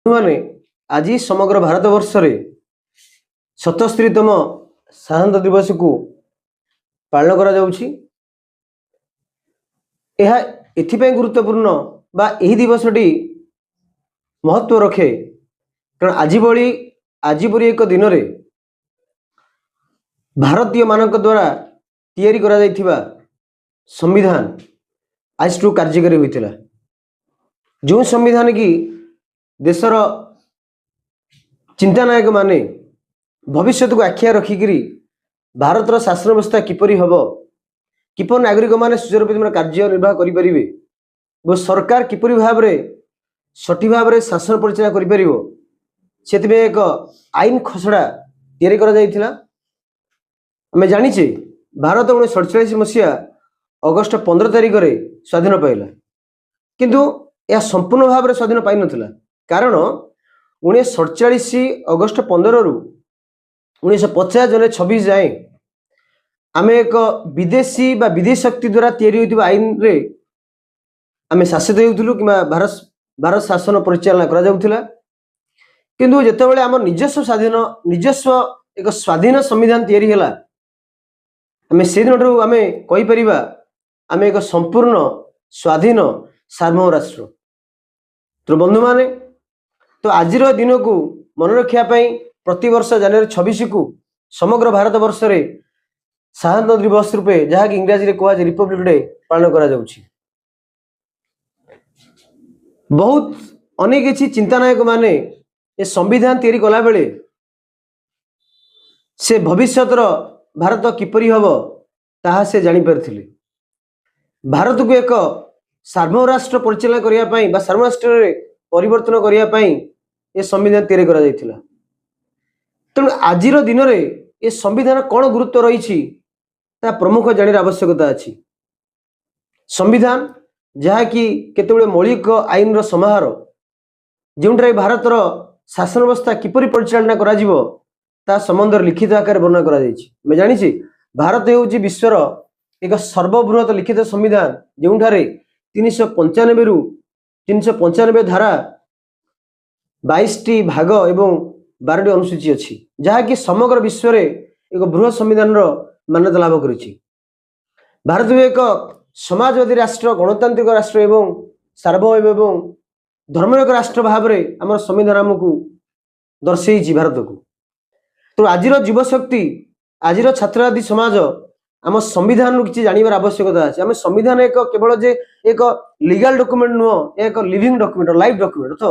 माने आज समग्र भारत वर्ष रे 77तम साधारणतंत्र दिवस को पालन करा जाउछि। यह एथिपाई गुरुत्वपूर्ण बा एही दिवसटी महत्व रखे कारण आज परी एक दिन रे भारतीय मानक द्वारा तैयारी करा जाइथिबा संविधान आज टू कार्यकारी होइतिला। जो संविधान की देशर चिंतानायक माने भविष्य को आखिया रखिकी भारतर शासन व्यवस्था किपरि हबो, किपर नागरिक माने सुचारुरूपे कार्य निर्वाह करें वो सरकार किपरि भाव में सठिक भाव में शासन परिचालना करिपरिबो सेतिबे एक आईन खसड़ा तैयारी करा जाइथिला। आमे जानिचे भारत 1947 मसीहा अगस्ट 15 तारिख रे स्वाधीन पाइला, किंतु यह संपूर्ण भाव में स्वाधीन पाई नथिला कारण 1947 अगस्ट 15 रु 1950 जने 26 जाए आमे एक विदेशी बा विदेश शक्ति द्वारा तैयारी होइतिबा आईन रे आमे शासित होउथुलु कि भारत शासन परिचालना करा जाउथिला। किंतु जेतेबेले आम निजस्व एक स्वाधीन संविधान तैयारी हला आमे से दिन आमे कहि परिबा आमे एक संपूर्ण स्वाधीन सार्वभौम राष्ट्र। तो बंधु माने तो आज दिन को मन रखा प्रति वर्ष जनवरी 26 को समग्र भारत वर्ष रे साधारणतंत्र दिवस रूपे जहाँ इंग्राजी रे कहा रिपब्लिक डे पालन करा जाउछि। बहुत अनेक किछि चिंतानायक माने ये संविधान तैयारी कला बेले से भविष्यतर भारत किपरि हबो ताहा से जानि परथिले। भारत को एक सार्वभौम राष्ट्र परिचालना करिया पई बा सार्वभौम राष्ट्र रे परिवर्तन करिया पई ये संविधान तैयारी करा जाइथिला। तेणु आजिर दिन रे ये संविधान कौन गुरुत्व रही ता प्रमुख जानिर आवश्यकता अछि। संविधान जहाँ कि केतेबेले मौलिक आईन रो समाहार जोंटारे भारतर शासन व्यवस्था किपरि परिचालना करा जिवो ता संबंध लिखित आकार वर्णना करा जाइछि। मैं जानिछि भारत हेउछि विश्वर एक सर्वबृहत लिखित संविधान जोंठारे 395 रु 395 धारा 22टी भाग एवं 12टी अनुसूची अच्छी जहाँ कि समग्र विश्व रे एक बृहत संविधान रो मान्यता लाभ करिछि। भारत एक समाजवादी राष्ट्र, गणतांत्रिक राष्ट्र एवं सार्वभौम एवं धर्मनिरपेक्ष राष्ट्र भाव में आम संविधान आमको दर्शे भारत को। तो आज युव शक्ति आज छात्रवादी समाज आम संविधान किसी जानवर आवश्यकता अच्छे। आम संविधान एक केवल जे एक लीगल डॉक्यूमेंट नुह, एक लिविंग डॉक्यूमेंट, लाइव डॉक्यूमेंट। तो